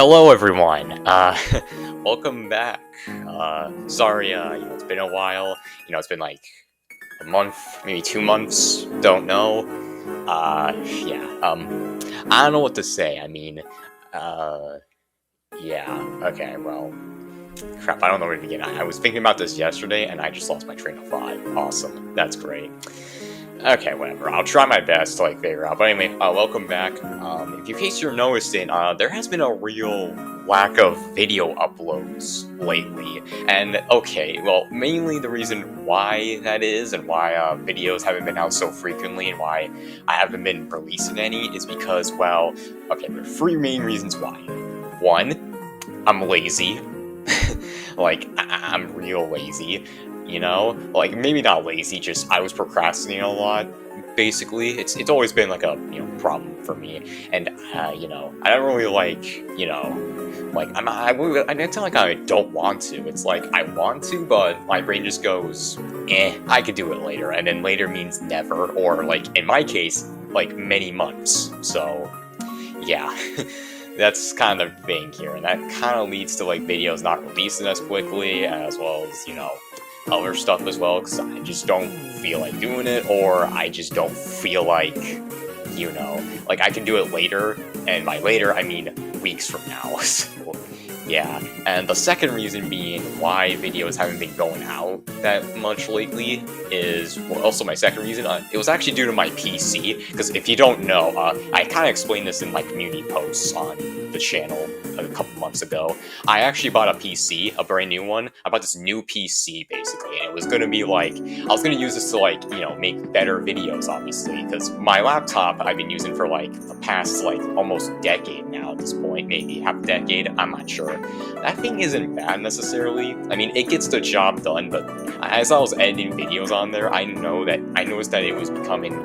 Hello, everyone. Welcome back. Sorry, it's been a while. It's been like a month, maybe 2 months. Don't know. Yeah. I don't know what to say. Uh, yeah. Okay. Well, crap. I don't know where to begin. I was thinking about this yesterday, and I just lost my train of thought. Awesome. That's great. Okay, whatever. I'll try my best to figure out. But anyway, welcome back. If in case you're noticing, there has been a real lack of video uploads lately. And okay, well, mainly the reason why that is and why videos haven't been out so frequently and why I haven't been releasing any is because, well, okay, there are three main reasons why. One, I'm lazy. I'm real lazy. Maybe not lazy, just I was procrastinating a lot. Basically, it's always been like a problem for me, and I don't really it's not like I don't want to. It's like I want to, but my brain just goes, I could do it later, and then later means never, or in my case, many months. So, yeah. That's kind of the thing here, and that kind of leads to videos not releasing as quickly, as well as other stuff as well, because I just don't feel like doing it, or I just don't feel like I can do it later, and by later I mean weeks from now. So, yeah, and the second reason being why videos haven't been going out that much lately is, well, also my second reason, it was actually due to my PC, because if you don't know, I kind of explained this in my community posts on the channel a couple months ago. I actually bought a PC, a brand new one. I bought this new PC, basically, and it was going to be I was going to use this to make better videos, obviously, because my laptop I've been using for the past almost decade now at this point, maybe half a decade, I'm not sure. That thing isn't bad necessarily. I mean, it gets the job done, but as I was editing videos on there, I noticed that it was becoming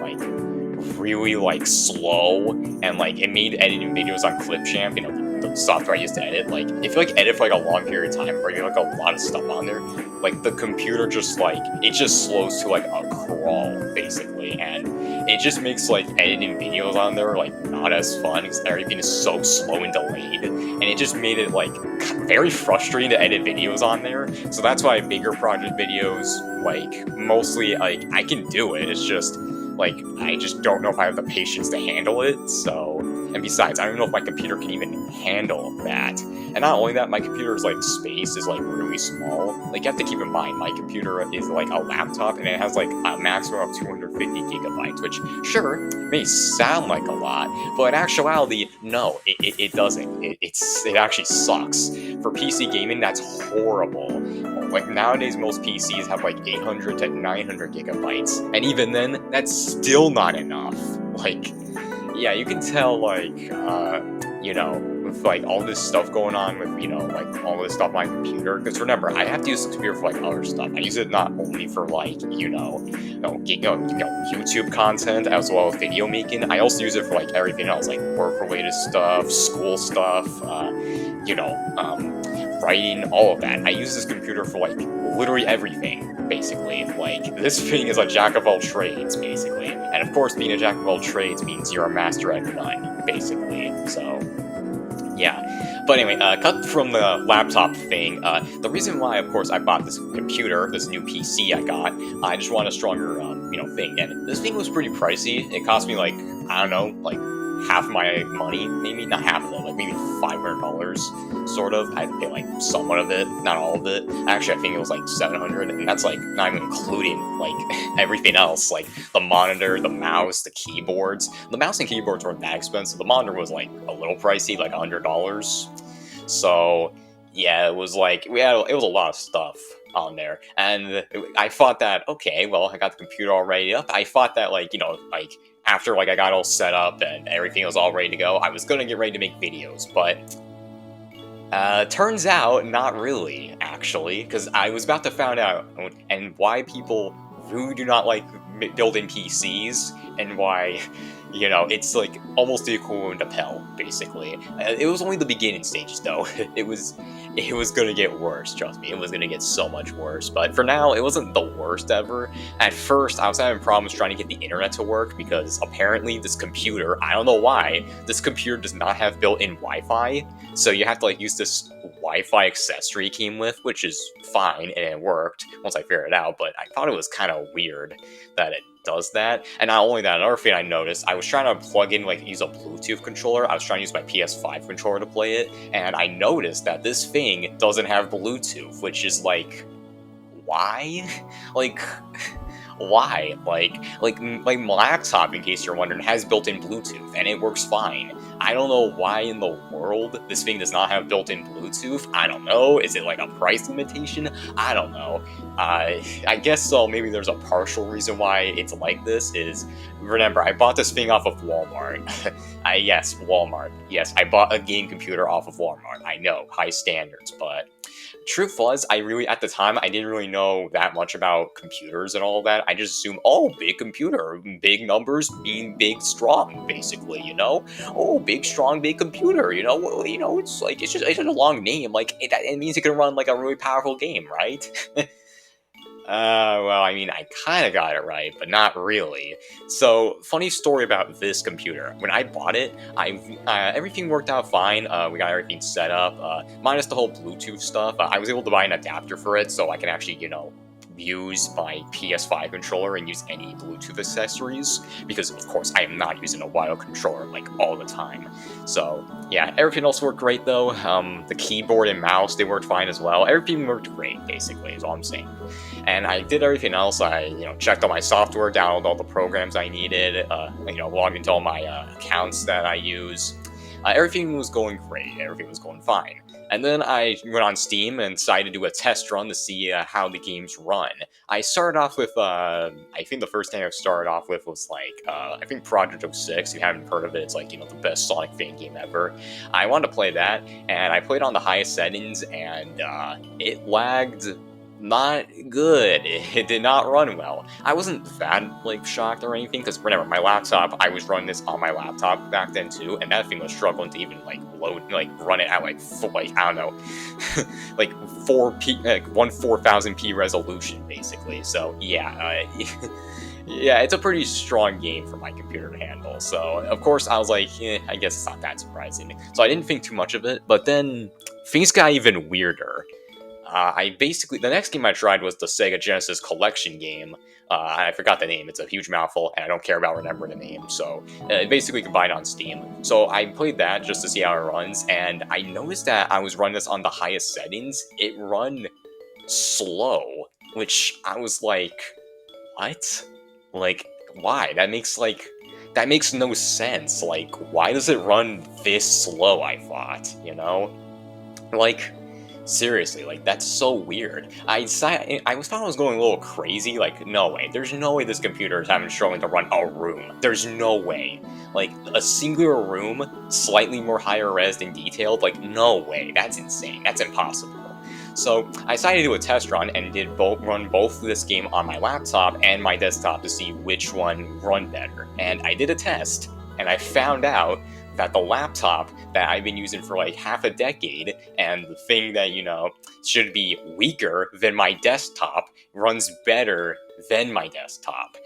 really slow, and it made editing videos on Clipchamp, the software I used to edit, if you edit for a long period of time, or you a lot of stuff on there, the computer just it just slows to a crawl, basically, and it just makes editing videos on there not as fun because everything is so slow and delayed, and it just made it very frustrating to edit videos on there. So that's why bigger project videos, mostly I can do it, it's just I just don't know if I have the patience to handle it. So, and besides, I don't know if my computer can even handle that. And not only that, my computer's space is really small. You have to keep in mind, my computer is a laptop, and it has a maximum of 250 gigabytes, which sure may sound like a lot, but in actuality, no, it doesn't. It actually sucks. For PC gaming, that's horrible. Nowadays, most PCs have 800 to 900 gigabytes, and even then, that's still not enough. Yeah, you can tell, with all this stuff going on with, all this stuff on my computer, because remember, I have to use the computer for other stuff. I use it not only for YouTube content as well as video making. I also use it for everything else, work-related stuff, school stuff, writing, all of that. I use this computer for literally everything, basically. This thing is a jack of all trades, basically. And of course, being a jack of all trades means you're a master at none, basically. So, yeah. But anyway, cut from the laptop thing, the reason why, of course, I bought this computer, this new PC I got, I just want a stronger, thing. And this thing was pretty pricey. It cost me, I don't know, half my money, maybe not half of it, maybe $500, sort of. I had to pay somewhat of it, not all of it. Actually, I think it was $700, and that's not even including everything else, the monitor, the mouse, the keyboards. The mouse and keyboards weren't that expensive. The monitor was a little pricey, $100. So yeah, it was it was a lot of stuff on there, and I thought that, okay, well, I got the computer all ready up. I thought that after I got all set up and everything was all ready to go, I was gonna get ready to make videos, but turns out not really, actually, because I was about to find out and why people really do not like building PCs, and why it's like almost the equivalent of hell, basically. It was only the beginning stages, though. It was gonna get worse. Trust me, it was gonna get so much worse. But for now, it wasn't the worst ever. At first, I was having problems trying to get the internet to work because apparently this computer, I don't know why, this computer does not have built-in Wi-Fi. So you have to like use this Wi-Fi accessory it came with, which is fine and it worked once I figured it out. But I thought it was kind of weird that it does that. And not only that, another thing I noticed, I was trying to plug in, like, use a Bluetooth controller. I was trying to use my PS5 controller to play it, and I noticed that this thing doesn't have Bluetooth, which is like, why? like, why? Like my laptop, in case you're wondering, has built-in Bluetooth and it works fine. I don't know why in the world this thing does not have built-in Bluetooth. I don't know. Is it like a price limitation? I don't know. I guess so. Maybe there's a partial reason why it's like this. Is remember I bought this thing off of Walmart. Yes, Walmart. Yes, I bought a game computer off of Walmart. I know, high standards, but truth was, at the time, I didn't really know that much about computers and all of that. I just assumed, oh, big computer, big numbers mean big strong, basically, Oh, big strong, big computer, it's like, it's just a long name. Like, it means it can run like a really powerful game, right? Well, I mean, I kind of got it right, but not really. So, funny story about this computer. When I bought it, everything worked out fine. We got everything set up, minus the whole Bluetooth stuff. I was able to buy an adapter for it, so I can actually, use my PS5 controller and use any Bluetooth accessories, because of course I am not using a wild controller like all the time. So yeah, everything else worked great though. The keyboard and mouse, they worked fine as well. Everything worked great, basically, is all I'm saying. And I did everything else. I, checked all my software, downloaded all the programs I needed, logged into all my accounts that I use. Everything was going great. Everything was going fine. And then I went on Steam and decided to do a test run to see how the games run. I started off with, I think the first thing I started off with was I think Project 06. If you haven't heard of it, it's like, the best Sonic fan game ever. I wanted to play that, and I played on the highest settings, and it lagged not good. It did not run well. I wasn't that shocked or anything, because remember, my laptop, I was running this on my laptop back then too, and that thing was struggling to even load, run it at I don't know, like 4p, like 4000p resolution basically. So yeah, yeah, it's a pretty strong game for my computer to handle. So of course I was like, I guess it's not that surprising. So I didn't think too much of it, but then things got even weirder. The next game I tried was the Sega Genesis collection game. I forgot the name. It's a huge mouthful, and I don't care about remembering the name. So it basically combined on Steam. So I played that just to see how it runs, and I noticed that I was running this on the highest settings. It run slow, which I was like, what? Like, why? That makes no sense. Like, why does it run this slow? I thought, like. Seriously, that's so weird. I thought I was going a little crazy. Like, no way. There's no way this computer is having struggling to run a room. There's no way. Like, a singular room, slightly more higher res and detailed. Like, no way. That's insane. That's impossible. So I decided to do a test run and run both this game on my laptop and my desktop to see which one run better. And I did a test, and I found out that the laptop that I've been using for half a decade, and the thing that, should be weaker than my desktop, runs better than my desktop.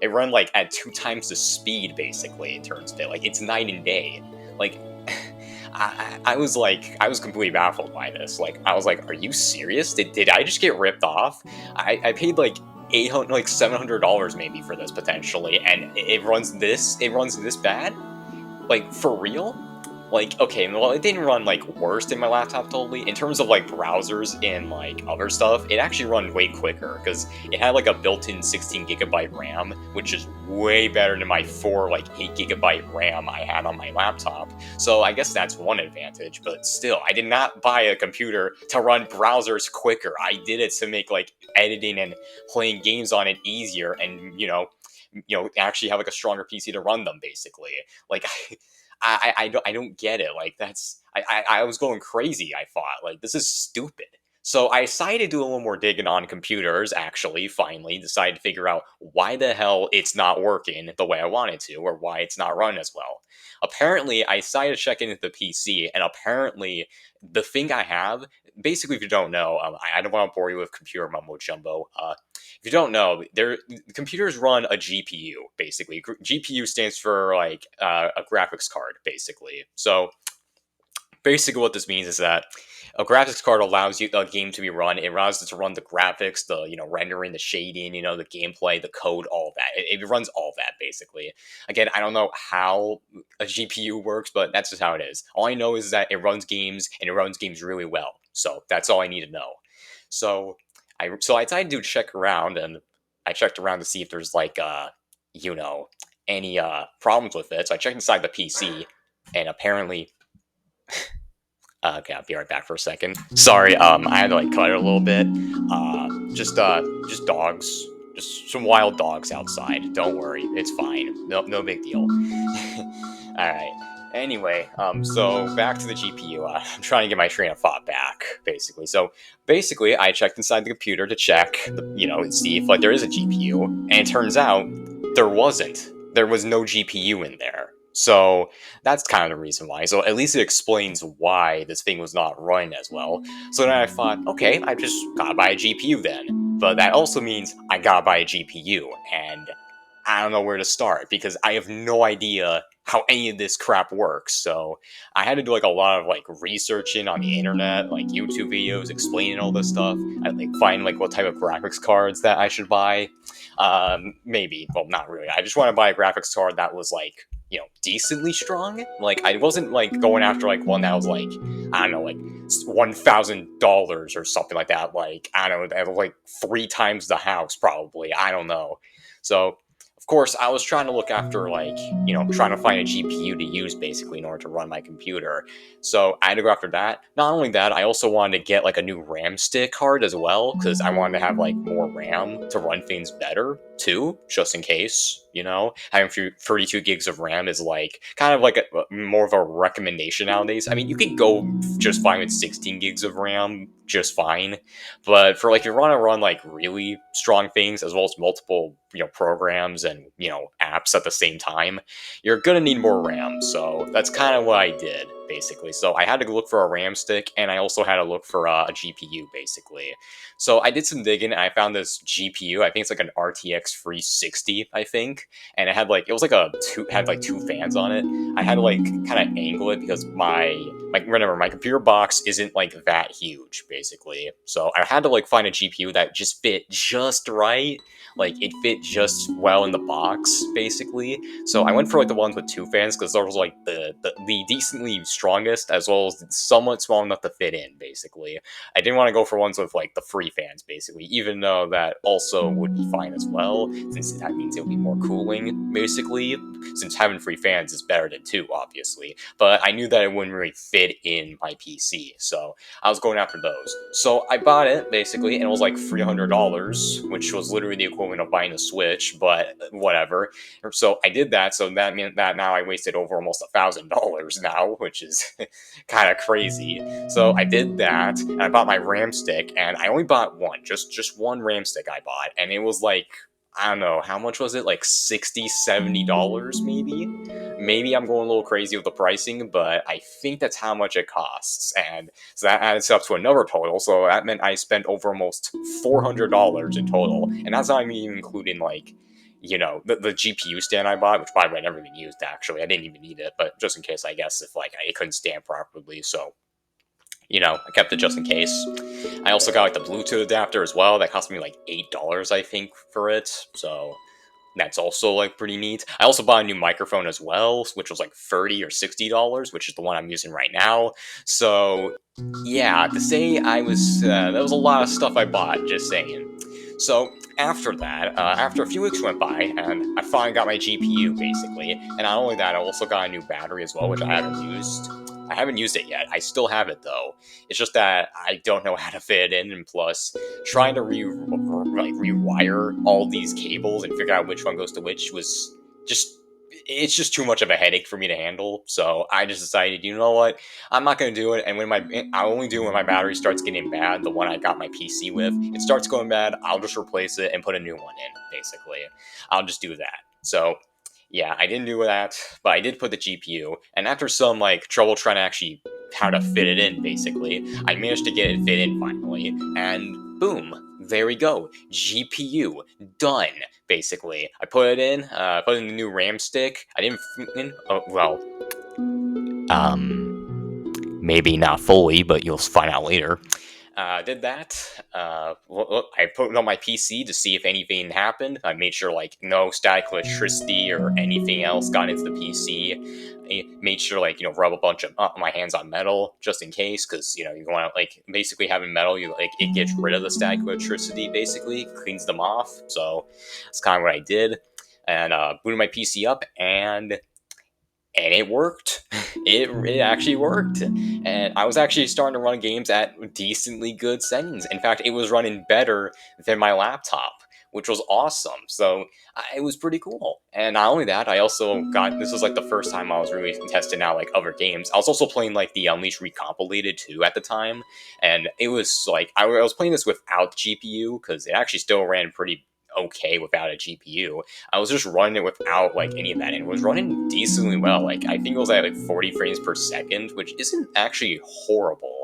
It run at 2 times the speed, basically, in terms of it. It's night and day. I was completely baffled by this. I was like, are you serious? Did I just get ripped off? I paid $800, $700 maybe for this potentially, and it runs this bad? For real? Okay, well, it didn't run, worse than my laptop totally. In terms of, browsers and, other stuff, it actually run way quicker, because it had, a built-in 16GB RAM, which is way better than my 8GB RAM I had on my laptop. So I guess that's one advantage, but still, I did not buy a computer to run browsers quicker. I did it to make, editing and playing games on it easier, and, actually have a stronger PC to run them, basically. I don't get it. I was going crazy. I thought this is stupid. So I decided to do a little more digging on computers, actually, finally, decided to figure out why the hell it's not working the way I want it to, or why it's not run as well. Apparently, I decided to check into the PC, and apparently, the thing I have, basically, if you don't know, I don't want to bore you with computer mumbo jumbo. If you don't know, computers run a GPU, basically. GPU stands for, like, a graphics card, basically. So, basically what this means is that a graphics card allows you a game to be run. It allows it to run the graphics, the rendering, the shading, the gameplay, the code, all that. It runs all that basically. Again, I don't know how a GPU works, but that's just how it is. All I know is that it runs games and it runs games really well. So that's all I need to know. So I decided to check around, and I checked around to see if there's like you know any problems with it. So I checked inside the PC, and apparently okay, I'll be right back for a second. Sorry, I had to like cut it a little bit. Just dogs, just some wild dogs outside. Don't worry, it's fine. No big deal. All right. Anyway, so back to the GPU. I'm trying to get my train of thought back, basically. So basically, I checked inside the computer to check, see if like there is a GPU, and it turns out there wasn't. There was no GPU in there. So that's kind of the reason why. So at least it explains why this thing was not running as well. So then I thought, okay, I just gotta buy a GPU then. But that also means I gotta buy a GPU, and I don't know where to start because I have no idea how any of this crap works. So I had to do like a lot of like researching on the internet, like YouTube videos explaining all this stuff. I like find like what type of graphics cards that I should buy. Maybe, well, not really. I just want to buy a graphics card that was like decently strong. Like I wasn't like going after like one that was like I don't know like $1,000 or something like that. Like I don't know, that was like 3 times the house probably. I don't know. So of course, I was trying to look after, like, trying to find a GPU to use basically in order to run my computer. So I had to go after that. Not only that, I also wanted to get like a new RAM stick card as well, because I wanted to have like more RAM to run things better too, just in case, Having 32 gigs of RAM is like kind of like more of a recommendation nowadays. I mean, you can go just fine with 16 gigs of RAM, just fine. But for like if you want to run like really strong things as well as multiple programs and apps at the same time, you're gonna need more RAM. So that's kind of what I did basically. So I had to look for a RAM stick, and I also had to look for a GPU basically. So I did some digging, and I found this GPU. I think it's like an RTX 360, I think, and it was like had like two fans on it. I had to like kind of angle it because remember my computer box isn't like that huge basically. So I had to like find a GPU that just fit just right. Like it fit just well in the box basically. So I went for like the ones with two fans because those were like the decently strongest as well as somewhat small enough to fit in basically. I didn't want to go for ones with like the free fans basically, even though that also would be fine as well, since that means it would be more cooling basically, since having free fans is better than two obviously. But I knew that it wouldn't really fit in my PC, so I was going after those. So I bought it basically, and it was like $300, which was literally the equivalent of buying a Switch, but whatever. So I did that, so that meant that now I wasted over almost $1,000 now, which is kind of crazy. So I did that, and I bought my RAM stick, and I only bought one, just one RAM stick I bought, and it was like, I don't know, how much was it? Like $60, $70 maybe? Maybe I'm going a little crazy with the pricing, but I think that's how much it costs. And so that adds up to another total. So that meant I spent over almost $400 in total. And that's not even including like, the GPU stand I bought, which by the way I never even used actually. I didn't even need it, but just in case, I guess, if like it couldn't stand properly. So I kept it just in case. I also got like the Bluetooth adapter as well. That cost me like $8, I think, for it. So that's also like pretty neat. I also bought a new microphone as well, which was like $30 or $60, which is the one I'm using right now. So yeah, to say I was that was a lot of stuff I bought. Just saying. So after that, after a few weeks went by, and I finally got my GPU basically, and not only that, I also got a new battery as well, which I haven't used. I haven't used it yet. I still have it though. It's just that I don't know how to fit it in, and plus, trying to rewire all these cables and figure out which one goes to which was just it's just too much of a headache for me to handle. So I just decided, you know what, I'm not gonna do it. And I only do it when my battery starts getting bad. The one I got my PC with, it starts going bad. I'll just replace it and put a new one in. Basically, I'll just do that. So yeah, I didn't do that, but I did put the GPU. And after some like trouble trying to actually how to fit it in, basically, I managed to get it fit in finally, and boom. There we go. GPU done. Basically, I put it in. Put in the new RAM stick. I didn't. Oh, well, maybe not fully, but you'll find out later. Did that. I put it on my PC to see if anything happened. I made sure like no static electricity or anything else got into the PC. I made sure like rub a bunch of my hands on metal just in case, because you want to like basically having metal, you like it gets rid of the static electricity, basically cleans them off. So that's kind of what I did, and booted my PC up, and it worked. It actually worked, and I was actually starting to run games at decently good settings. In fact, it was running better than my laptop, which was awesome. So it was pretty cool. And not only that, I also got this was like the first time I was really testing out like other games. I was also playing like the Unleashed Recompilated 2 at the time, and it was like I was playing this without GPU because it actually still ran pretty okay without a GPU. I was just running it without like any of that, and it was running decently well. Like I think it was at like 40 frames per second, which isn't actually horrible.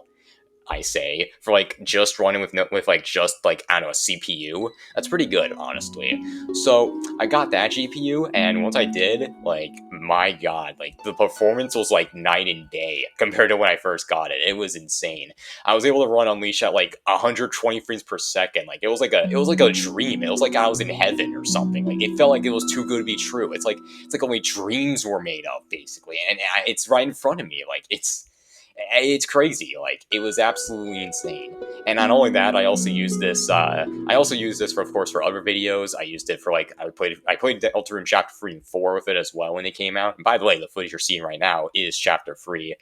I say for like just running with like just like I don't know a CPU. That's pretty good, honestly. So I got that GPU, and once I did, like my god, like the performance was like night and day compared to when I first got it. It was insane. I was able to run Unleash at like 120 frames per second. Like it was like a dream. It was like I was in heaven or something. Like it felt like it was too good to be true. It's like only dreams were made of, basically, and it's right in front of me. Like it's crazy. Like it was absolutely insane. And not only that, I also use this. I also use this for, of course, for other videos. I used it for like I played Deltarune Chapter 3 and 4 with it as well when it came out. And by the way, the footage you're seeing right now is Chapter 3.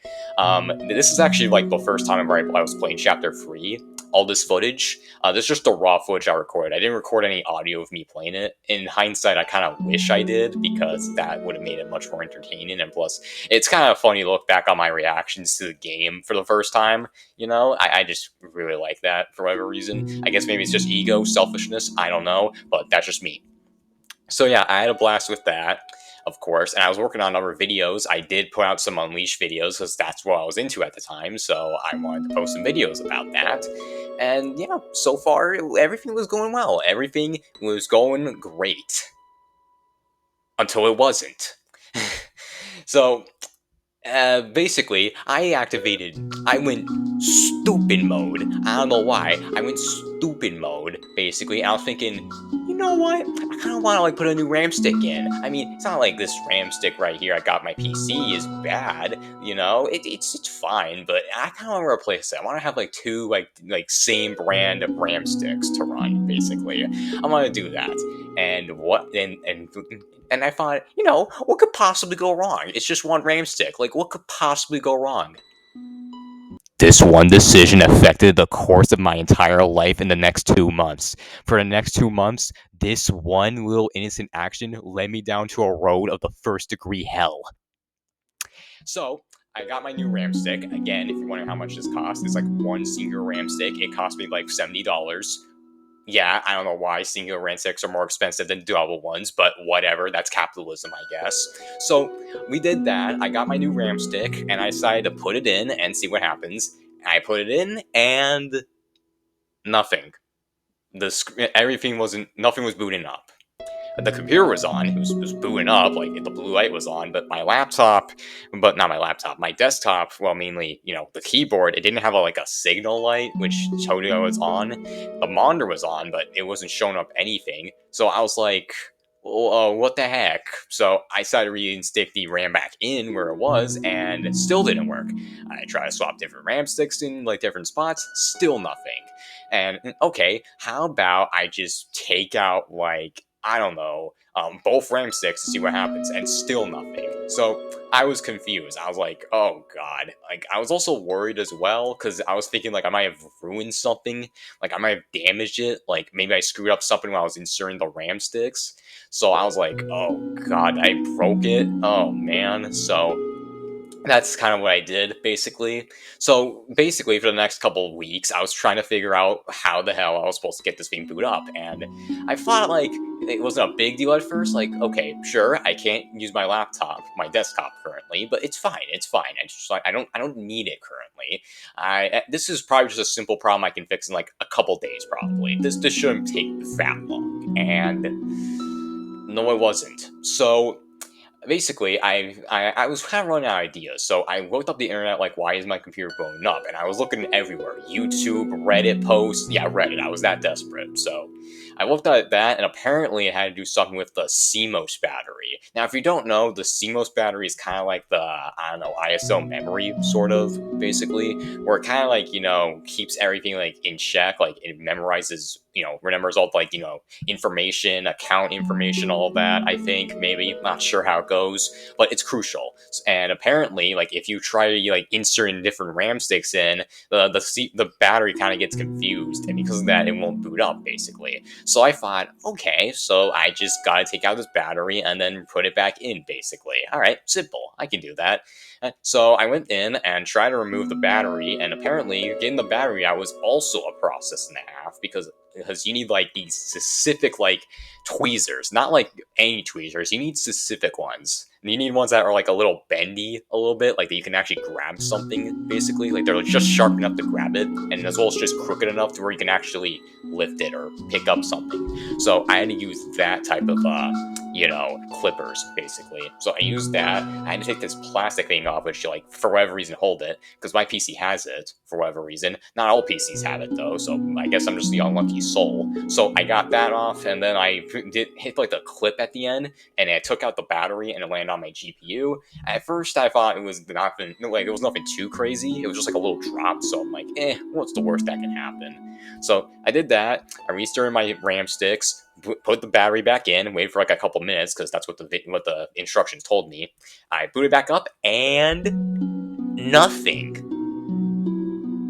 This is actually like the first time I was playing Chapter 3. All this footage. This is just the raw footage I recorded. I didn't record any audio of me playing it. In hindsight, I kind of wish I did, because that would have made it much more entertaining. And plus, it's kind of funny to look back on my reactions to the game for the first time. I just really like that for whatever reason. I guess maybe it's just ego, selfishness. I don't know, but that's just me. So yeah, I had a blast with that, of course, and I was working on other videos. I did put out some Unleashed videos because that's what I was into at the time, so I wanted to post some videos about that. And yeah, so far everything was going well. Everything was going great until it wasn't. So basically, I went stupid mode. I don't know why. I went stupid mode, basically. I was thinking, you know what? I kind of want to like put a new RAM stick in. I mean, it's not like this RAM stick right here I got my PC is bad. It's fine, but I kind of want to replace it. I want to have like two like same brand of RAM sticks to run, basically. I want to do that. And I thought, what could possibly go wrong? It's just one RAM stick. Like, what could possibly go wrong? This one decision affected the course of my entire life in the next 2 months. For the next 2 months, this one little innocent action led me down to a road of the first degree hell. So, I got my new RAM stick. Again, if you're wondering how much this costs, it's like one single RAM stick. It cost me like $70. Yeah, I don't know why single RAM sticks are more expensive than double ones, but whatever. That's capitalism, I guess. So we did that. I got my new RAM stick, and I decided to put it in and see what happens. I put it in, and nothing. Nothing was booting up. The computer was on, it was booting up, like the blue light was on, but not my laptop, my desktop, well, mainly, the keyboard, it didn't have like a signal light, which told you it was on. The monitor was on, but it wasn't showing up anything. So I was like, what the heck? So I decided to reinstate the RAM back in where it was, and it still didn't work. I tried to swap different RAM sticks in like different spots, still nothing. And okay, how about I just take out like I don't know, both RAM sticks to see what happens, and still nothing. So I was confused. I was like, oh god. Like, I was also worried as well, because I was thinking, like, I might have ruined something. Like, I might have damaged it. Like, maybe I screwed up something while I was inserting the RAM sticks. So I was like, oh god, I broke it. Oh man. So that's kind of what I did, basically. So basically, for the next couple of weeks, I was trying to figure out how the hell I was supposed to get this thing boot up, and I thought like it wasn't a big deal at first. Like, okay, sure, I can't use my laptop, my desktop currently, but it's fine. It's fine. I just like I don't need it currently. This is probably just a simple problem I can fix in like a couple days, probably. This shouldn't take that long, and no, it wasn't. So basically, I was kind of running out of ideas, so I looked up the internet, like, why is my computer blowing up? And I was looking everywhere, YouTube, Reddit posts, yeah, Reddit, I was that desperate, so I looked at that, and apparently it had to do something with the CMOS battery. Now, if you don't know, the CMOS battery is kind of like the, I don't know, ISO memory, sort of, basically, where it kind of, like, keeps everything, like, in check, like, it memorizes, remembers all, like, information, account information, all that. I think maybe not sure how it goes, but it's crucial. And apparently, like if you try to like insert different RAM sticks in, the battery kind of gets confused, and because of that, it won't boot up basically. So I thought, okay, so I just gotta take out this battery and then put it back in basically. All right, simple. I can do that. So I went in and tried to remove the battery, and apparently getting the battery out was also a process and a half because you need like these specific like tweezers, not like any tweezers. You need specific ones. And you need ones that are like a little bendy, a little bit, like that you can actually grab something. Basically, like they're just sharp enough to grab it, and as well as just crooked enough to where you can actually lift it or pick up something. So I had to use that type of clippers basically. So I used that. I had to take this plastic thing off, which like for whatever reason hold it, because my PC has it for whatever reason. Not all PCs have it though, so I guess I'm just the unlucky soul. So I got that off, and then I did hit like the clip at the end, and I took out the battery, and it landed on my GPU. At first, I thought it was nothing, like it was nothing too crazy. It was just like a little drop, so I'm like, what's the worst that can happen? So I did that. I restarted my RAM sticks, put the battery back in, and waited for like a couple minutes because that's what the instructions told me. I booted back up, and nothing.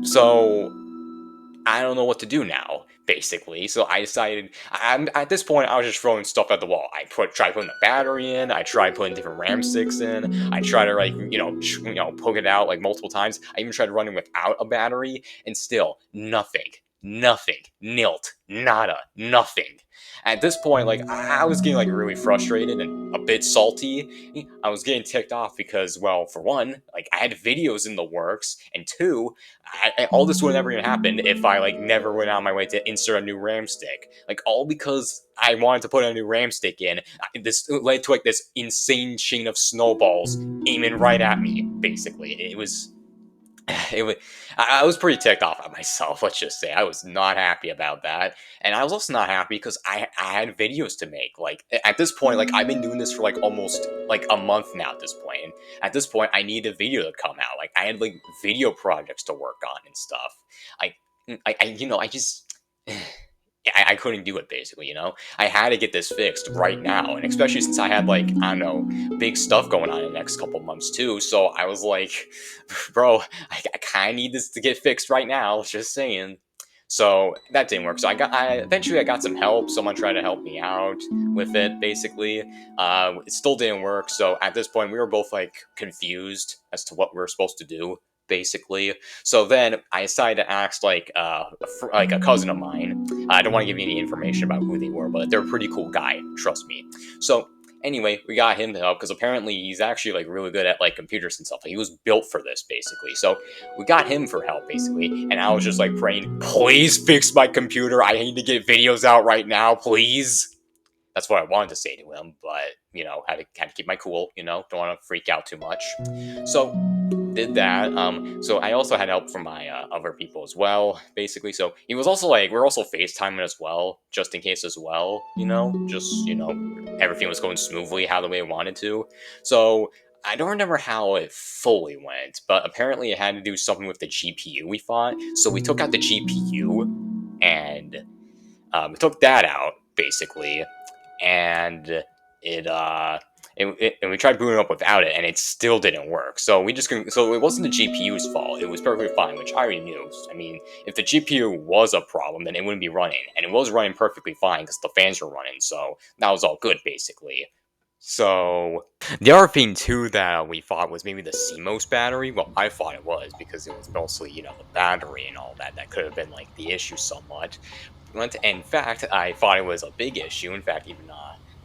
So I don't know what to do now, basically. So I decided, at this point, I was just throwing stuff at the wall. I tried putting the battery in, I tried putting different RAM sticks in, I tried to like, poke it out like multiple times. I even tried running without a battery, and still nothing. Nothing. Nilt. Nada. Nothing. At this point, like, I was getting like really frustrated and a bit salty. I was getting ticked off because, well, for one, like I had videos in the works, and two, all this would never even happen if I like never went out of my way to insert a new RAM stick. Like all because I wanted to put a new RAM stick in. This led to like this insane chain of snowballs aiming right at me. Basically, it was. It was, I was pretty ticked off at myself. Let's just say I was not happy about that, and I was also not happy because I had videos to make. Like at this point, like I've been doing this for like almost like a month now. At this point, and at this point, I need a video to come out. Like I had like video projects to work on and stuff. I just. I couldn't do it basically, I had to get this fixed right now, and especially since I had like I don't know big stuff going on in the next couple months too. So I was like, bro, I kind of need this to get fixed right now. Just saying. So that didn't work. So I eventually I got some help. Someone tried to help me out with it. Basically, it still didn't work. So at this point, we were both like confused as to what we were supposed to do. Basically, so then I decided to ask like like a cousin of mine. I don't want to give you any information about who they were, but they're a pretty cool guy. Trust me. So anyway, we got him to help because apparently he's actually like really good at like computers and stuff. Like, he was built for this basically. So we got him for help basically, and I was just like praying, please fix my computer. I need to get videos out right now, please. That's what I wanted to say to him, but had to keep my cool. Don't want to freak out too much. So did that. So I also had help from my other people as well, basically. So he was also like, we're also FaceTiming as well, just in case as well, just, everything was going smoothly how the way I wanted to. So I don't remember how it fully went, but apparently it had to do something with the GPU, we thought. So we took out the GPU and we took that out, basically. and and we tried booting up without it, and it still didn't work. So we just couldn't, so it wasn't the GPU's fault. It was perfectly fine, which I already knew. I mean, if the GPU was a problem, then it wouldn't be running, and it was running perfectly fine because the fans were running. So that was all good, basically. So the other thing too that we thought was maybe the CMOS battery. Well, I thought it was because it was mostly the battery and all that that could have been like the issue somewhat. In fact, I thought it was a big issue. In fact, even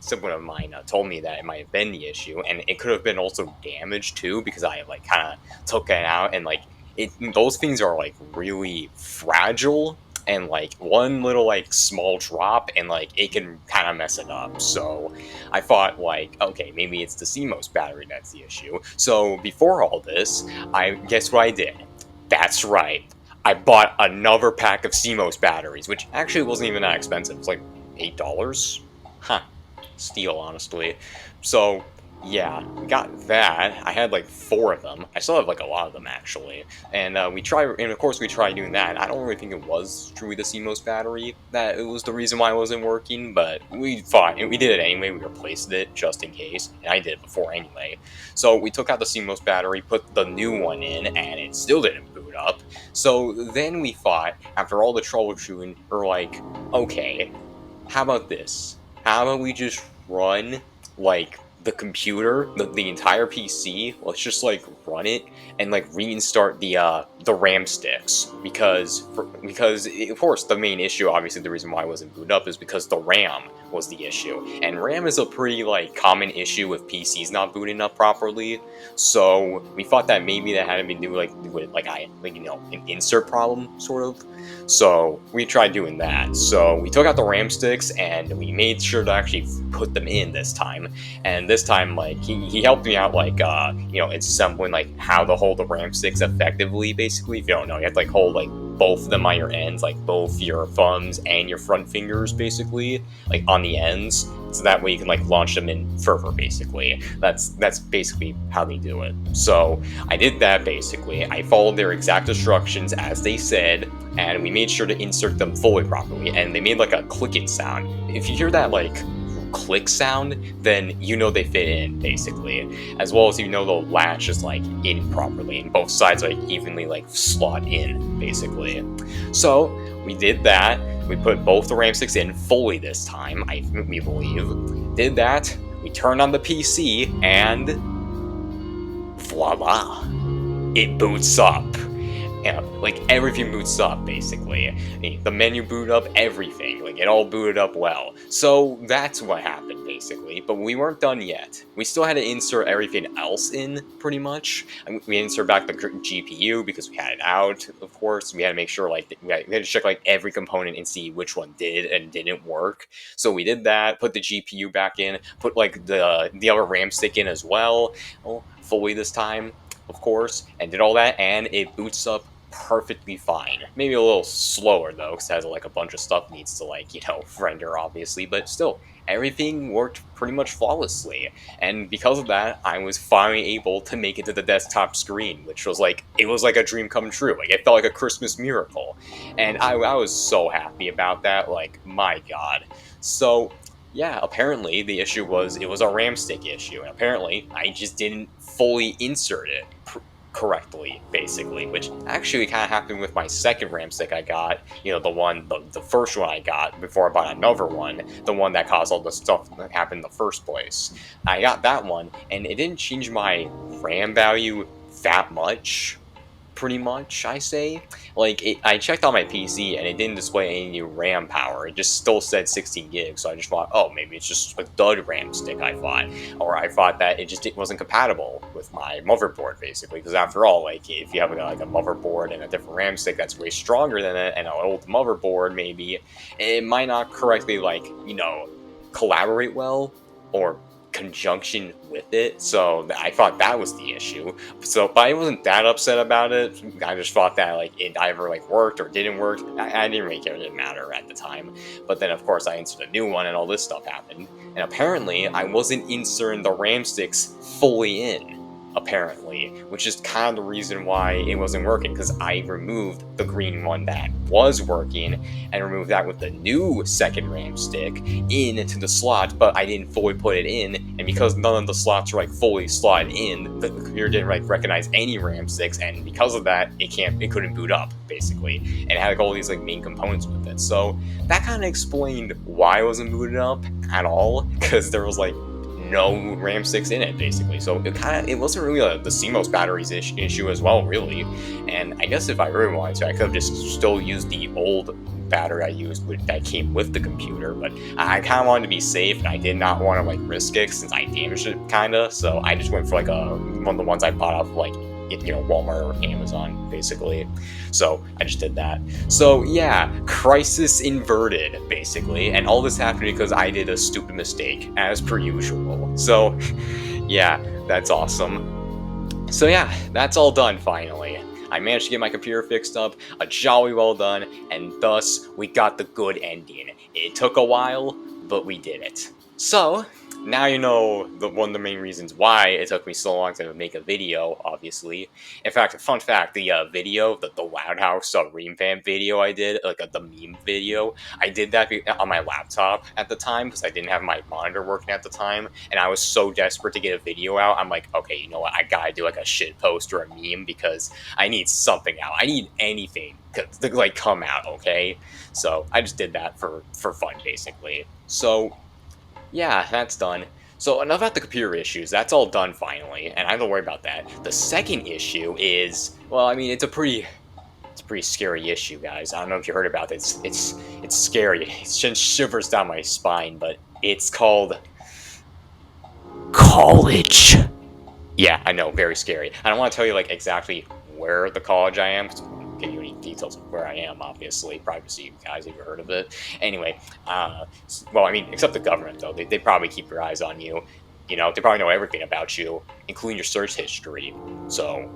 someone of mine told me that it might have been the issue, and it could have been also damaged too because I like kind of took it out and like it. Those things are like really fragile, and like one little like small drop and like it can kind of mess it up. So I thought like, okay, maybe it's the CMOS battery that's the issue. So before all this, I guess what I did. That's right. I bought another pack of CMOS batteries, which actually wasn't even that expensive. It was like $8. Huh. Steal, honestly. So, yeah, got that. I had like 4 of them. I still have like a lot of them, actually. And and of course we tried doing that. I don't really think it was truly the CMOS battery that it was the reason why it wasn't working, but we thought, and we did it anyway. We replaced it just in case, and I did it before anyway. So we took out the CMOS battery, put the new one in, and it still didn't boot up. So then we thought, after all the troubleshooting, we're like, okay, how about this? How about we just run like the computer, the entire PC? Let's just like run it and like reinstart the RAM sticks because of course the main issue, obviously the reason why it wasn't booted up is because the RAM was the issue, and RAM is a pretty like common issue with PCs not booting up properly. So we thought that maybe that had to be do like with like an insert problem sort of. So we tried doing that. So we took out the RAM sticks and we made sure to actually put them in this time. And this time, like he helped me out, like assembling like how to hold the RAM sticks effectively. Basically, if you don't know, you have to like hold like both of them on your ends, like both your thumbs and your front fingers, basically, like on the ends. So that way you can like launch them in further. Basically, that's basically how they do it. So I did that basically. I followed their exact instructions as they said, and we made sure to insert them fully properly, and they made like a clicking sound. If you hear that like click sound, then you know they fit in basically, as well as the latch is like in properly and both sides like evenly like slot in basically. So we did that. We put both the RAM sticks in fully this time, we believe. Did that. We turned on the PC and voila, it boots up. Yeah, like everything boots up basically. The menu booted up, everything. Like it all booted up well. So that's what happened basically. But we weren't done yet. We still had to insert everything else in pretty much. We insert back the GPU because we had it out, of course. We had to make sure like we had to check like every component and see which one did and didn't work. So we did that. Put the GPU back in. Put like the other RAM stick in as well. Fully this time, of course, and did all that, and it boots up perfectly fine. Maybe a little slower though, because it has like a bunch of stuff needs to like render obviously, but still everything worked pretty much flawlessly. And because of that, I was finally able to make it to the desktop screen, which was like it was like a dream come true. Like it felt like a Christmas miracle, and I was so happy about that. Like my God. So yeah, apparently the issue was it was a RAM stick issue, and apparently I just didn't fully insert it correctly, basically, which actually kind of happened with my second RAM stick I got, the first one I got before I bought another one, the one that caused all the stuff that happened in the first place. I got that one, and it didn't change my RAM value that much, pretty much, I say. Like, I checked on my PC and it didn't display any new RAM power. It just still said 16 gigs, so I just thought, oh, maybe it's just a dud RAM stick, I thought. Or I thought that it wasn't compatible with my motherboard, basically, because after all, like, if you have like a motherboard and a different RAM stick that's way stronger than it, and an old motherboard, maybe, it might not correctly, like, collaborate well, or conjunction with it. So I thought that was the issue. But I wasn't that upset about it. I just thought that like it either like worked or didn't work. I didn't really care. It didn't matter at the time. But then of course I inserted a new one and all this stuff happened. And apparently I wasn't inserting the RAM sticks fully in. apparently, which is kind of the reason why it wasn't working, because I removed the green one that was working and removed that with the new second RAM stick into the slot, but I didn't fully put it in, and because none of the slots were like fully slotted in, the computer didn't like recognize any RAM sticks, and because of that, it couldn't boot up basically, and it had like all these like main components with it. So that kind of explained why it wasn't booted up at all, because there was like no RAM sticks in it basically. So it wasn't really the CMOS batteries issue as well, really. And I guess if I really wanted to, I could have just still used the old battery I used that came with the computer, but I kind of wanted to be safe, and I did not want to like risk it since I damaged it kind of. So I just went for like one of the ones I bought off like Walmart or Amazon basically. So I just did that. So yeah, crisis inverted basically, and all this happened because I did a stupid mistake as per usual. So yeah, that's awesome. So yeah, that's all done finally. I managed to get my computer fixed up, a jolly well done, and thus we got the good ending. It took a while, but we did it. So now you know one of the main reasons why it took me so long to make a video, obviously. In fact, fun fact, the video, the Loud House Revamp video I did, like the meme video, I did that on my laptop at the time because I didn't have my monitor working at the time, and I was so desperate to get a video out. I'm like, okay, you know what, I gotta do like a shit post or a meme because I need something out. I need anything to like come out, okay? So I just did that for fun, basically. So yeah, that's done. So enough about the computer issues. That's all done finally, and I don't worry about that. The second issue is, well, I mean, it's a pretty scary issue, guys. I don't know if you heard about it. It's scary. It sends shivers down my spine, but it's called college. Yeah, I know, very scary. I don't want to tell you like exactly where the college I am, because I won't give you any details of where I am, obviously. Privacy, guys, have you heard of it? Anyway, well, I mean, except the government, though. They probably keep their eyes on you. You know, they probably know everything about you, including your search history. So,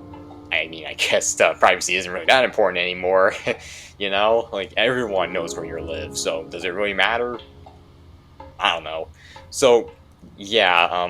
I mean, I guess privacy isn't really that important anymore. You know, like, everyone knows where you live. So, does it really matter? I don't know. So, yeah,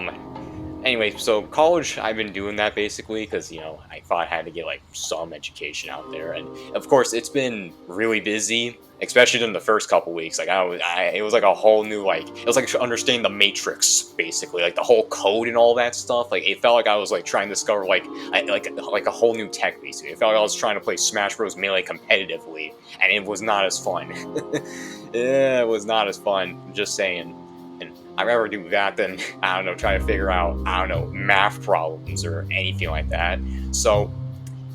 anyway, so college, I've been doing that basically because, I thought I had to get like some education out there. And of course, it's been really busy, especially in the first couple weeks. Like, it was like a whole new, like, it was like understanding the Matrix basically, like the whole code and all that stuff. Like, it felt like I was like trying to discover like a whole new tech basically. It felt like I was trying to play Smash Bros. Melee competitively, and it was not as fun. Yeah, it was not as fun, just saying. I'd rather do that than, I don't know, try to figure out, I don't know, math problems or anything like that. So,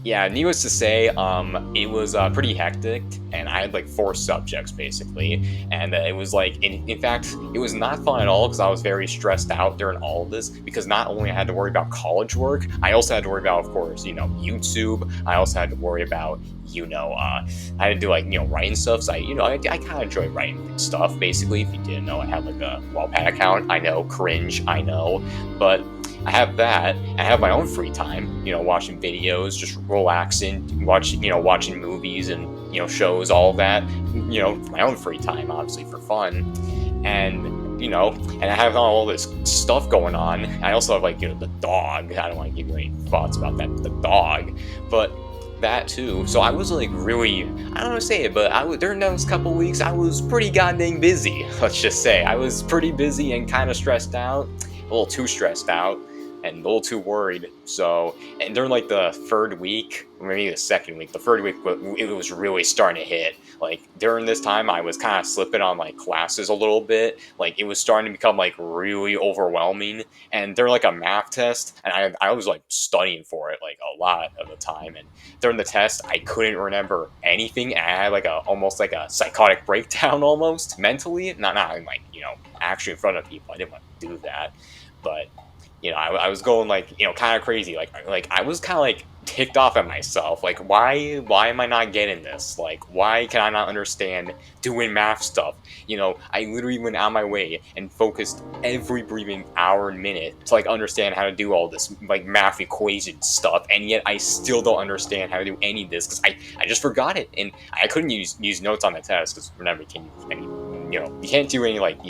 yeah, needless to say, it was pretty hectic, and I had like 4 subjects basically, and it was like, in fact, it was not fun at all because I was very stressed out during all of this, because not only I had to worry about college work, I also had to worry about, of course, YouTube. I also had to worry about, I had to do like, writing stuff. So I kind of enjoy writing stuff. Basically, if you didn't know, I have like a Wattpad account. I know, cringe, I know, but I have that. I have my own free time, watching videos, just relaxing, watching movies and, shows, all of that, for my own free time, obviously for fun. And, and I have all this stuff going on. I also have like, the dog. I don't want to give you any thoughts about that, the dog, but that too. So I was like really, I don't want to say it, but during those couple weeks, I was pretty goddamn busy. Let's just say I was pretty busy and kind of stressed out, a little too stressed out, and a little too worried. So, and during like the third week, or maybe the second week, the third week, it was really starting to hit. Like during this time, I was kind of slipping on like classes a little bit. Like it was starting to become like really overwhelming. And during like a math test, and I was like studying for it like a lot of the time. And during the test, I couldn't remember anything. And I had like almost like a psychotic breakdown almost mentally. Not like, actually in front of people. I didn't want to do that, but I was going like, kind of crazy. Like I was kind of like ticked off at myself. Like, why am I not getting this? Like, why can I not understand doing math stuff? I literally went out of my way and focused every breathing hour and minute to like understand how to do all this like math equation stuff. And yet I still don't understand how to do any of this because I just forgot it. And I couldn't use notes on the test because remember, you can use any you can't do any, like,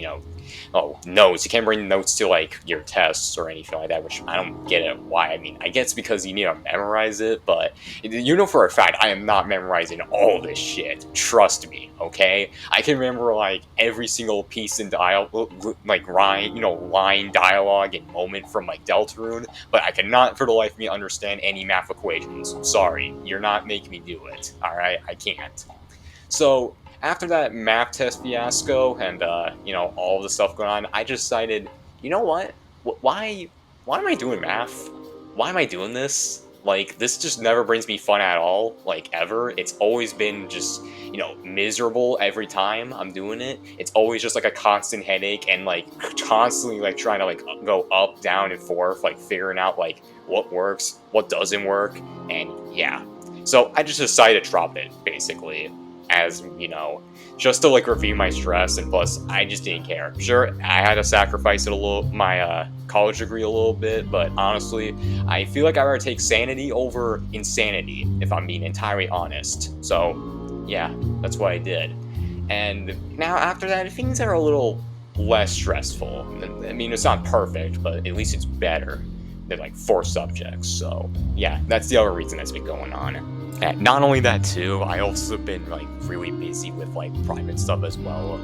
notes. You can't bring notes to, like, your tests or anything like that, which I don't get it why. I mean, I guess because you need to memorize it, but for a fact, I am not memorizing all this shit. Trust me, okay? I can remember, like, every single piece in dialogue, like, line, dialogue, and moment from, like, Deltarune, but I cannot, for the life of me, understand any math equations. Sorry, you're not making me do it, alright? I can't. So, after that math test fiasco and, all the stuff going on, I just decided, you know what? Why am I doing math? Why am I doing this? Like, this just never brings me fun at all, like, ever. It's always been just, miserable every time I'm doing it. It's always just, like, a constant headache and, like, constantly, like, trying to, like, go up, down, and forth, like, figuring out, like, what works, what doesn't work, and yeah. So, I just decided to drop it, basically, as, just to, like, relieve my stress, and plus, I just didn't care. Sure, I had to sacrifice my college degree a little bit, but honestly, I feel like I'd rather take sanity over insanity, if I'm being entirely honest. So, yeah, that's what I did. And now, after that, things are a little less stressful. I mean, it's not perfect, but at least it's better than, like, 4 subjects. So, yeah, that's the other reason that's been going on. And not only that too, I also been, like, really busy with, like, private stuff as well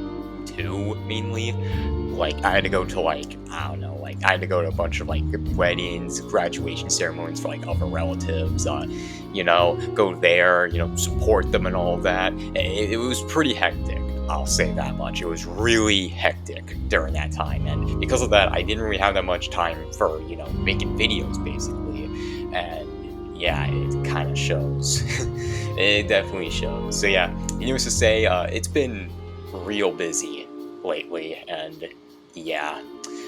too, mainly. Like, I had to go to, like, I don't know, like, I had to go to a bunch of, like, weddings, graduation ceremonies for, like, other relatives, go there, support them and all of that. It was pretty hectic, I'll say that much. It was really hectic during that time, and because of that, I didn't really have that much time for, making videos, basically. And yeah, it kind of shows. It definitely shows. So yeah, needless to say, it's been real busy lately, and yeah,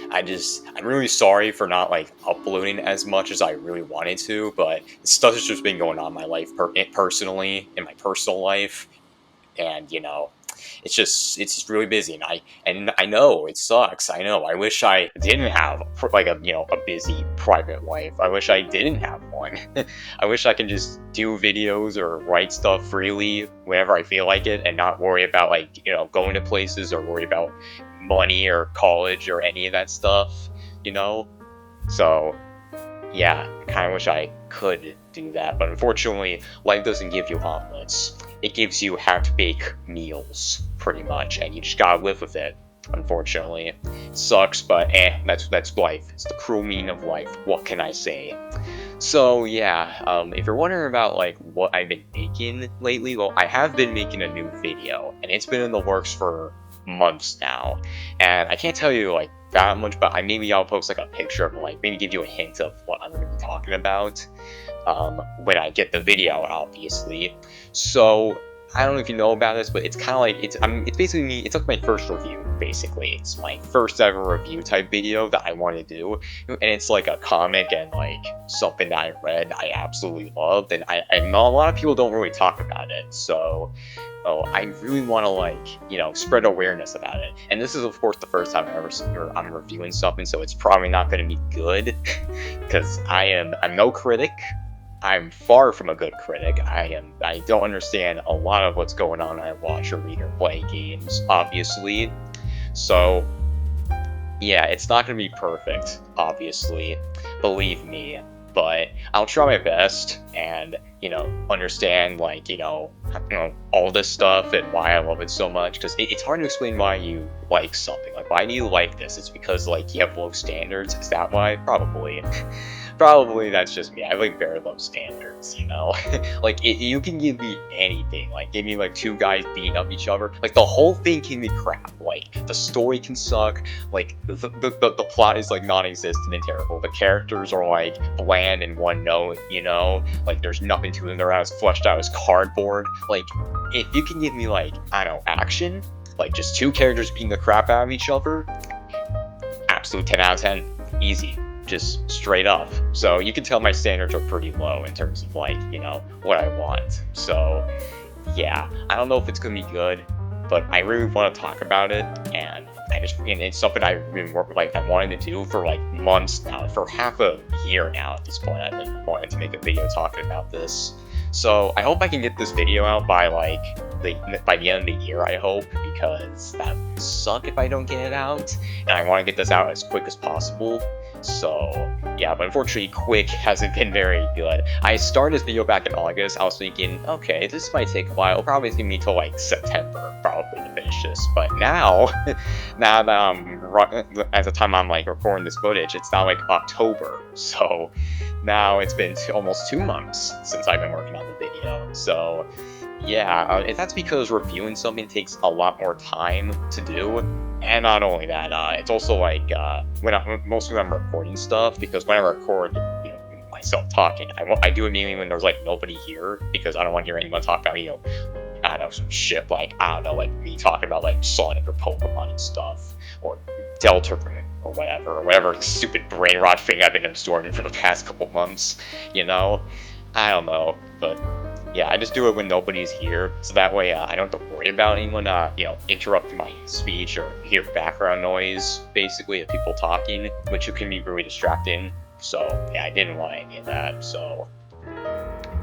I'm really sorry for not, like, uploading as much as I really wanted to, but stuff has just been going on in my life personally, in my personal life, and it's just really busy, and I know it sucks. I know. I wish I didn't have, like, a busy private life. I wish I didn't have one. I wish I could just do videos or write stuff freely whenever I feel like it, and not worry about, like, going to places or worry about money or college or any of that stuff. So yeah, I kind of wish I could do that, but unfortunately, life doesn't give you omelets. It gives you half-baked meals, pretty much, and you just gotta live with it. Unfortunately, it sucks, but that's life. It's the cruel meaning of life. What can I say? So yeah, if you're wondering about, like, what I've been making lately, well, I have been making a new video, and it's been in the works for months now, and I can't tell you, like, that much, but maybe I'll post, like, a picture of, like, maybe give you a hint of what I'm going to be talking about when I get the video, obviously. So I don't know if you know about this, but it's kind of like, it's basically, it's like my first review, basically. It's my first ever review type video that I want to do, and it's like a comic and, like, something that I read I absolutely loved, and I know a lot of people don't really talk about it, so I really want to, like, spread awareness about it. And this is, of course, the first time I'm reviewing something, so it's probably not going to be good, because I'm no critic. I'm far from a good critic. I don't understand a lot of what's going on. I watch or read or play games, obviously. So yeah, it's not going to be perfect, obviously. Believe me. But I'll try my best and, understand, like, all this stuff and why I love it so much. Because it's hard to explain why you like something. Like, why do you like this? It's because, like, you have low standards. Is that why? Probably. Probably that's just me. I have, like, very low standards, Like, you can give me anything. Like, give me, like, 2 guys beating up each other. Like, the whole thing can be crap. Like, the story can suck. Like, the plot is, like, non-existent and terrible. The characters are, like, bland and one note, Like, there's nothing to them. They're as fleshed out as cardboard. Like, if you can give me, like, I don't know, action, like, just 2 characters beating the crap out of each other, absolute 10 out of 10. Easy. Just straight up. So you can tell my standards are pretty low in terms of, like, what I want. So yeah, I don't know if it's gonna be good, but I really want to talk about it, and it's something I've been I wanted to do for, like, months now, for half a year now at this point. I've been wanting to make a video talking about this. So I hope I can get this video out by, like, by the end of the year, I hope, because that would suck if I don't get it out, and I want to get this out as quick as possible. So yeah, but unfortunately, quick hasn't been very good. I started this video back in August. I was thinking, okay, this might take a while. Probably it's gonna be till like September, probably, to finish this. But now, now that at the time I'm like recording this footage, it's now like October. So now it's been almost 2 months since I've been working on the video. So yeah, and that's because reviewing something takes a lot more time to do. And not only that, it's also like mostly when I'm recording stuff, because when I record, myself talking, I do it mainly when there's like nobody here, because I don't want to hear anyone talk about, I don't know, some shit like, I don't know, like me talking about like Sonic or Pokemon and stuff, or Deltarune or whatever stupid brain rot thing I've been absorbing for the past couple months, I don't know, but yeah, I just do it when nobody's here, so that way I don't have to worry about anyone, interrupting my speech or hear background noise, basically, of people talking, which can be really distracting. So yeah, I didn't want any of that. So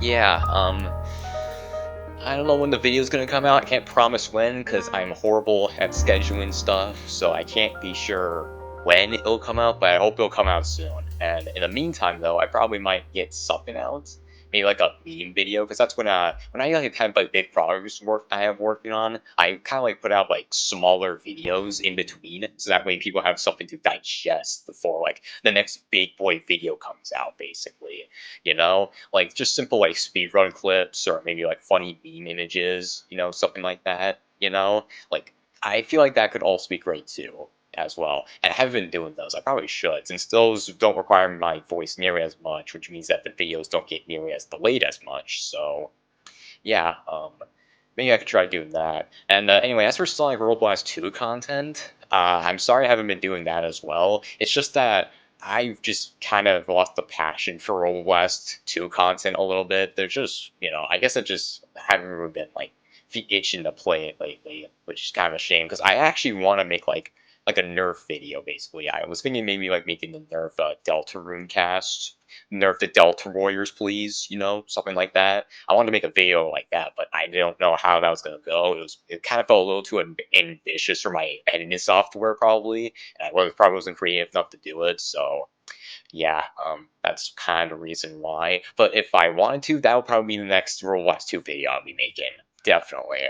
yeah, I don't know when the video's gonna come out. I can't promise when, because I'm horrible at scheduling stuff, so I can't be sure when it'll come out, but I hope it'll come out soon. And in the meantime, though, I probably might get something out. Maybe like a meme video, because that's when I like have like big projects I have working on, I kind of like put out like smaller videos in between, so that way people have something to digest before like the next big boy video comes out, basically, like just simple like speedrun clips, or maybe like funny meme images, something like that, like I feel like that could also be great too, as well. And I haven't been doing those. I probably should, since those don't require my voice nearly as much, which means that the videos don't get nearly as delayed as much. So yeah, maybe I could try doing that. And anyway, as for Sonic Roll Blast 2 content, I'm sorry I haven't been doing that as well. It's just that I've just kind of lost the passion for Roll Blast 2 content a little bit. There's just, I guess I just haven't really been like itching to play it lately, which is kind of a shame, because I actually want to make like a Nerf video, basically. I was thinking maybe like making the Nerf Deltarune cast, Nerf the Delta Warriors, please, something like that. I wanted to make a video like that, but I don't know how that was gonna go. It kind of felt a little too ambitious for my editing software, probably, and probably wasn't creative enough to do it. So yeah, that's kind of the reason why. But if I wanted to, that would probably be the next Roblox 2 video I'll be making, definitely.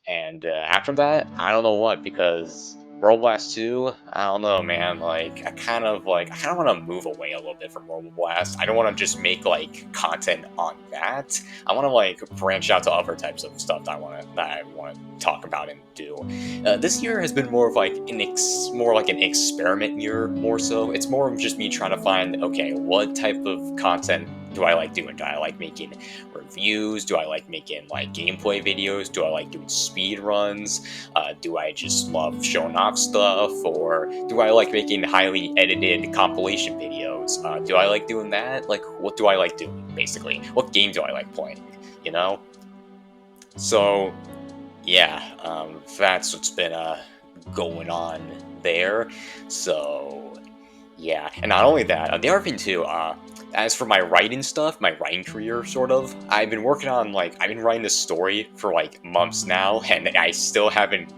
And after that, I don't know what, because Roboblast 2, I don't know, man. Like, I kind of want to move away a little bit from Roboblast. I don't want to just make like content on that. I want to like branch out to other types of stuff that I want to talk about and do. This year has been more of like more like an experiment year, more so. It's more of just me trying to find, okay, what type of content do I like doing? Do I like making reviews? Do I like making like gameplay videos? Do I like doing speed runs? Do I just love showing off stuff? Or do I like making highly edited compilation videos? Do I like doing that? Like, what do I like doing, basically? What game do I like playing, So, yeah, that's what's been going on there. So, yeah, and not only that, the other thing too, as for my writing stuff, my writing career, sort of, I've been writing this story for like months now, and I still haven't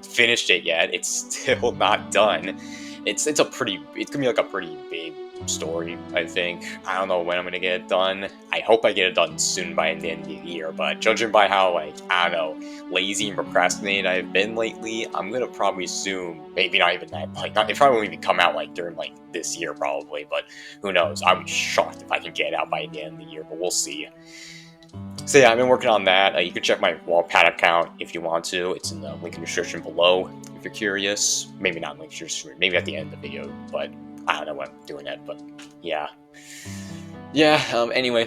finished it yet. It's still not done. It's gonna be like a pretty big story, I think. I don't know when I'm gonna get it done. I hope I get it done soon by the end of the year, but judging by how, like, I don't know, lazy and procrastinated I've been lately, I'm gonna probably assume, maybe not even that, like, it probably won't even come out, like, during, like, this year, probably, but who knows. I would be shocked if I can get it out by the end of the year, but we'll see. So yeah, I've been working on that. You can check my Wallpad account if you want to. It's in the link in the description below if you're curious. Maybe not in the link in the description, maybe at the end of the video, but I don't know when I'm doing it, but yeah. Yeah, anyway,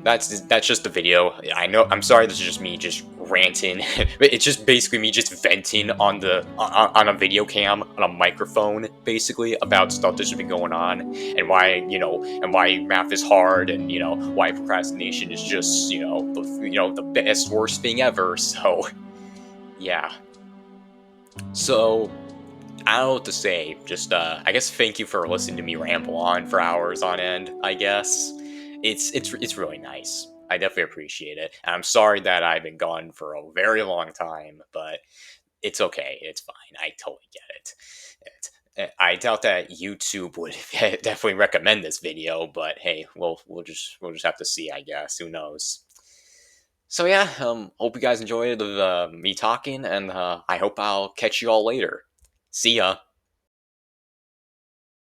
that's just the video. I know, I'm sorry, this is just me just ranting, but it's just basically me just venting on on a video cam, on a microphone, basically, about stuff that's been going on, and why, and why math is hard, and, why procrastination is just, the best, worst thing ever, so, yeah. So, I don't know what to say, just, I guess thank you for listening to me ramble on for hours on end, I guess. It's really nice. I definitely appreciate it. And I'm sorry that I've been gone for a very long time, but it's okay. It's fine. I totally get it. I doubt that YouTube would definitely recommend this video, but hey, we'll just have to see, I guess. Who knows? So yeah, hope you guys enjoyed me talking, and I hope I'll catch you all later. See ya.